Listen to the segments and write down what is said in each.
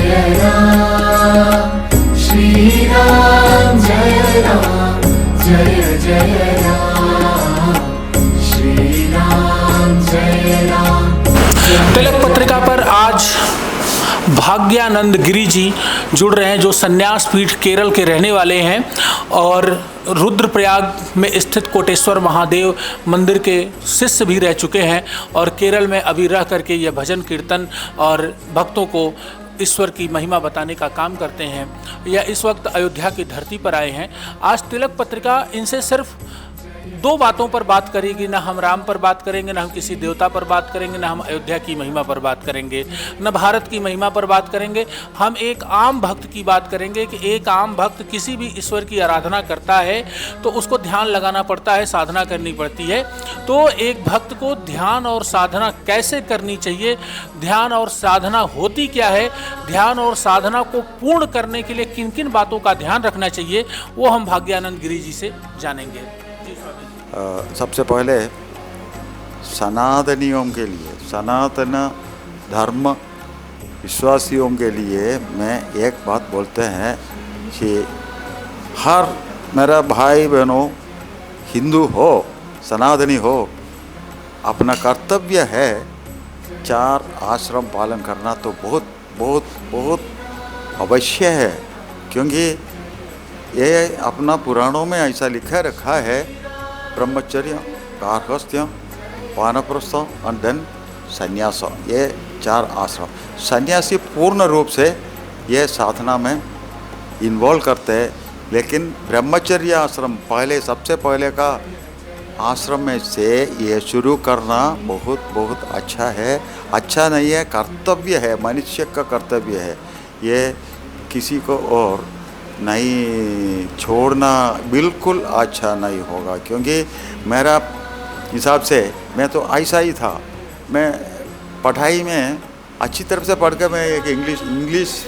जय राम श्री राम जय राम जय जय राम श्री राम जय राम। तिलक पत्रिका पर आज भाग्यानंद गिरी जी जुड़ रहे हैं, जो संन्यास पीठ केरल के रहने वाले हैं और रुद्रप्रयाग में स्थित कोटेश्वर महादेव मंदिर के शिष्य भी रह चुके हैं और केरल में अभी रह करके यह भजन कीर्तन और भक्तों को ईश्वर की महिमा बताने का काम करते हैं। यह इस वक्त अयोध्या की धरती पर आए हैं। आज तिलक पत्रिका इनसे सिर्फ दो बातों पर बात करेगी, ना हम राम पर बात करेंगे, ना हम किसी देवता पर बात करेंगे, ना हम अयोध्या की महिमा पर बात करेंगे, ना भारत की महिमा पर बात करेंगे। हम एक आम भक्त की बात करेंगे कि एक आम भक्त किसी भी ईश्वर की आराधना करता है तो उसको ध्यान लगाना पड़ता है, साधना करनी पड़ती है। तो एक भक्त को ध्यान और साधना कैसे करनी चाहिए, ध्यान और साधना होती क्या है, ध्यान और साधना को पूर्ण करने के लिए किन किन बातों का ध्यान रखना चाहिए, वो हम भाग्यानंद गिरी जी से जानेंगे। सबसे पहले सनातनियों के लिए, सनातन धर्म विश्वासियों के लिए मैं एक बात बोलते हैं कि हर मेरा भाई बहनों हिंदू हो सनातनी हो, अपना कर्तव्य है 4 आश्रम पालन करना तो बहुत बहुत बहुत अवश्य है। क्योंकि ये अपना पुराणों में ऐसा लिखा रखा है, ब्रह्मचर्य, गार्हस्थ्य, वानप्रस्थ और देन संन्यास, ये 4 आश्रम। सन्यासी पूर्ण रूप से ये साधना में इन्वॉल्व करते हैं, लेकिन ब्रह्मचर्य आश्रम पहले सबसे पहले का आश्रम में से ये शुरू करना बहुत बहुत अच्छा है। अच्छा नहीं है, कर्तव्य है, मनुष्य का कर्तव्य है। ये किसी को और नहीं छोड़ना बिल्कुल अच्छा नहीं होगा। क्योंकि मेरा हिसाब से मैं तो ऐसा ही था, मैं पढ़ाई में अच्छी तरह से पढ़ के मैं एक इंग्लिश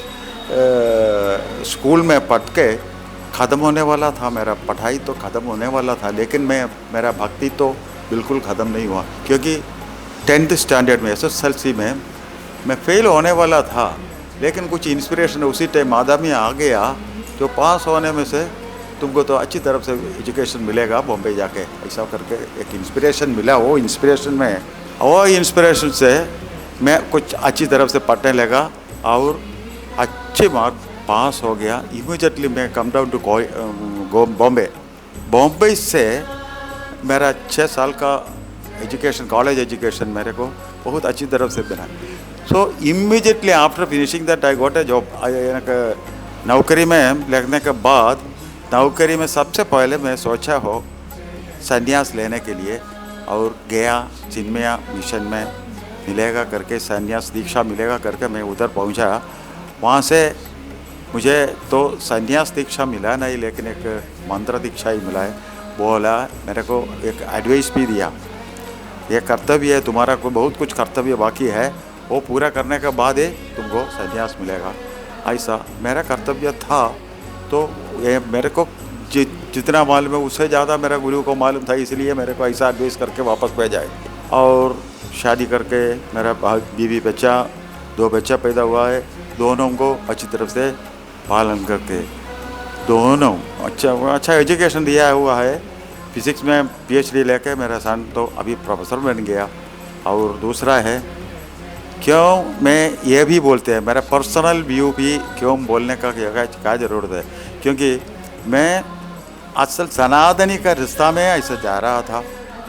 स्कूल में पढ़ के ख़त्म होने वाला था, मेरा पढ़ाई तो ख़त्म होने वाला था, लेकिन मेरा भक्ति तो बिल्कुल ख़त्म नहीं हुआ। क्योंकि 10th स्टैंडर्ड में SSLC में मैं फेल होने वाला था, लेकिन कुछ इंस्पिरेशन उसी टाइम आदमी आ गया जो पास होने में से तुमको तो अच्छी तरफ से एजुकेशन मिलेगा बॉम्बे जाके, ऐसा करके एक इंस्पिरेशन मिला। वो इंस्पिरेशन से मैं कुछ अच्छी तरफ से पढ़ने लगा और अच्छे मार्क पास हो गया। इमीडिएटली मैं कम डाउन टू बॉम्बे से मेरा 6 साल का एजुकेशन, कॉलेज एजुकेशन मेरे को बहुत अच्छी तरफ से बना। सो immediately after finishing that I got a job. नौकरी में लगने के बाद नौकरी में सबसे पहले मैं सोचा हो संन्यास लेने के लिए, और गया चिन्मया मिशन में मिलेगा करके, संन्यास दीक्षा मिलेगा करके मैं उधर पहुंचा। वहाँ से मुझे तो संन्यास दीक्षा मिला नहीं, लेकिन एक मंत्र दीक्षा ही मिला है। बोला मेरे को एक एडवाइस भी दिया, ये कर्तव्य है तुम्हारा, को बहुत कुछ कर्तव्य बाकी है, वो पूरा करने के बाद ही तुमको संन्यास मिलेगा। ऐसा मेरा कर्तव्य था। तो ये मेरे को जितना मालूम है उससे ज़्यादा मेरा गुरु को मालूम था, इसलिए मेरे को ऐसा एडवाइस करके वापस भेजा है। और शादी करके मेरा बीवी बच्चा 2 बच्चा पैदा हुआ है, दोनों को अच्छी तरफ से पालन करके, दोनों अच्छा एजुकेशन दिया हुआ है। फिज़िक्स में PhD लेके मेरा सन तो अभी प्रोफेसर बन गया। और दूसरा है, क्यों मैं ये भी बोलते हैं, मेरा पर्सनल व्यू भी क्यों बोलने का क्या ज़रूरत है, क्योंकि मैं असल सनातनी का रिश्ता में ऐसा जा रहा था,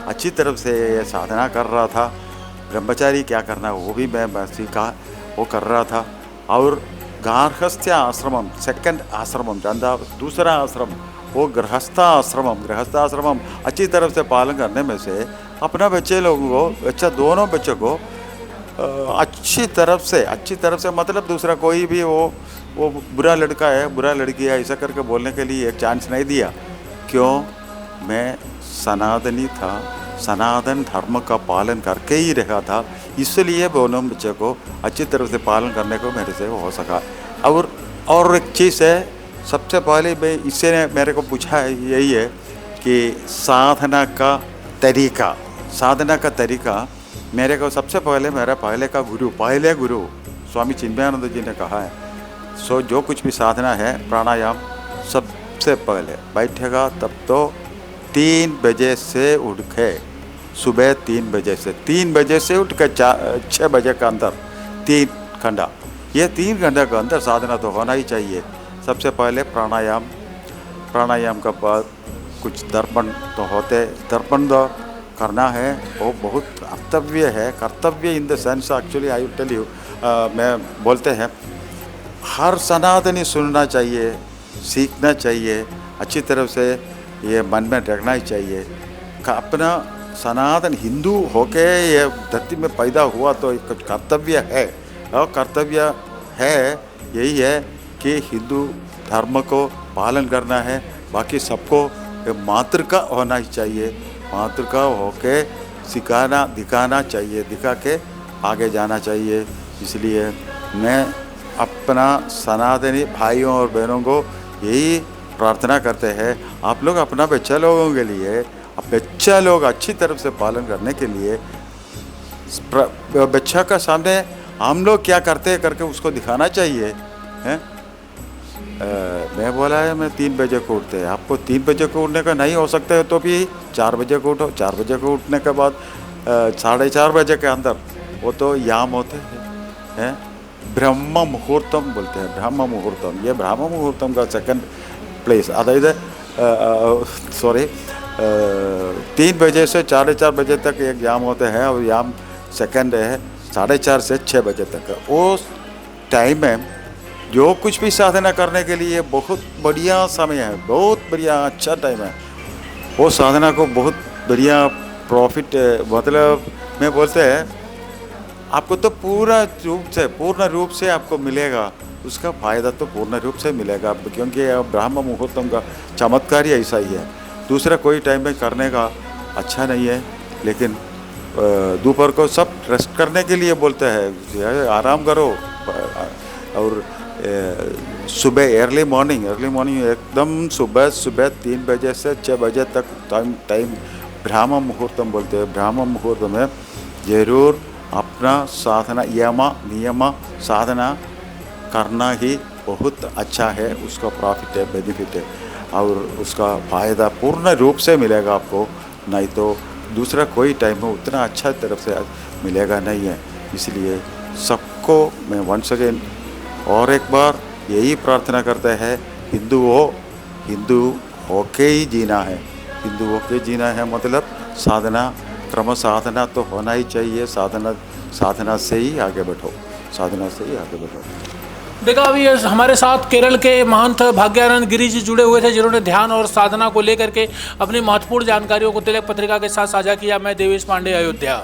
अच्छी तरफ से ये साधना कर रहा था। ब्रह्मचारी क्या करना वो भी मैं सीखा, वो कर रहा था। और गार्हस्थ्य आश्रमम, सेकंड आश्रमम, दूसरा आश्रम वो गृहस्थ आश्रमम अच्छी तरफ से पालन करने में से अपना बच्चे लोगों को, अच्छा दोनों बच्चों को अच्छी तरफ से मतलब दूसरा कोई भी वो बुरा लड़का है, बुरा लड़की है, ऐसा करके बोलने के लिए एक चांस नहीं दिया। क्यों? मैं सनातनी था, सनातन धर्म का पालन करके ही रहा था, इसलिए दोनों बच्चे को अच्छी तरह से पालन करने को मेरे से हो सका। और एक चीज़ है, सबसे पहले मैं इससे मेरे को पूछा है यही है कि साधना का तरीका मेरे को सबसे पहले मेरा पहले गुरु स्वामी चिन्मयानंद जी ने कहा है, सो जो कुछ भी साधना है प्राणायाम सबसे पहले बैठेगा तब तो 3 बजे से उठ के सुबह 3 बजे से उठ के 6 बजे के अंदर 3 घंटा, ये 3 घंटे के अंदर साधना तो होना ही चाहिए। सबसे पहले प्राणायाम के बाद कुछ दर्पण तो होते, दर्पण तो करना है, वो बहुत कर्तव्य in the sense actually I tell you, मैं बोलते हैं हर सनातनी सुनना चाहिए, सीखना चाहिए, अच्छी तरह से ये मन में रखना ही चाहिए। अपना सनातन हिंदू होके ये धरती में पैदा हुआ तो कुछ कर्तव्य है, और कर्तव्य है यही है कि हिंदू धर्म को पालन करना है। बाकी सबको मातृ का होना ही चाहिए, मातृ का होके सिखाना दिखाना चाहिए, दिखा के आगे जाना चाहिए। इसलिए मैं अपना सनातनी भाइयों और बहनों को यही प्रार्थना करते हैं, आप लोग अपना बच्चा लोगों के लिए, बच्चा लोग अच्छी तरह से पालन करने के लिए बच्चा का सामने हम लोग क्या करते हैं करके उसको दिखाना चाहिए हैं। मैं बोला है मैं 3 बजे को उठते हैं, आपको 3 बजे को उठने का नहीं हो सकता है तो भी 4 बजे को उठो। 4 बजे को उठने के बाद 4:30 बजे के अंदर वो तो याम होते हैं, ब्रह्म मुहूर्तम बोलते हैं, ब्रह्म मुहूर्तम। ये ब्रह्म मुहूर्तम का सेकंड प्लेस अदायद 3 बजे से 4:30 बजे तक एक याम होते हैं, और याम सेकंड है 4:30 से 6 बजे तक। वो टाइम में जो कुछ भी साधना करने के लिए बहुत बढ़िया समय है, बहुत बढ़िया अच्छा टाइम है। वो साधना को बहुत बढ़िया प्रॉफिट, मतलब मैं बोलते हैं आपको तो पूर्ण रूप से आपको मिलेगा, उसका फ़ायदा तो पूर्ण रूप से मिलेगा, क्योंकि ब्रह्म मुहूर्तम का चमत्कार ही ऐसा ही है। दूसरा कोई टाइम में करने का अच्छा नहीं है, लेकिन दोपहर को सब रेस्ट करने के लिए बोलते हैं, आराम करो। और सुबह अर्ली मॉर्निंग एकदम सुबह 3 बजे से 6 बजे तक टाइम ब्रह्म मुहूर्तम बोलते हैं। ब्रह्म मुहूर्त में ज़रूर अपना साधना नियम साधना करना ही बहुत अच्छा है, उसका प्रॉफिट है, बेनिफिट है, और उसका फ़ायदा पूर्ण रूप से मिलेगा आपको, नहीं तो दूसरा कोई टाइम में उतना अच्छा तरफ से मिलेगा नहीं है। इसलिए सबको मैं वंस अगेन और एक बार यही प्रार्थना करते हैं, हिंदू होके ही जीना है, हिंदू होके जीना है, मतलब साधना क्रम साधना तो होना ही चाहिए। साधना से ही आगे बढ़ो, साधना से ही आगे बढ़ो। देखा अभी हमारे साथ केरल के महंत भाग्यानंद गिरी जी जुड़े हुए थे, जिन्होंने ध्यान और साधना को लेकर के अपनी महत्वपूर्ण जानकारियों को तिलक पत्रिका के साथ साझा किया। मैं देवेश पांडे, अयोध्या।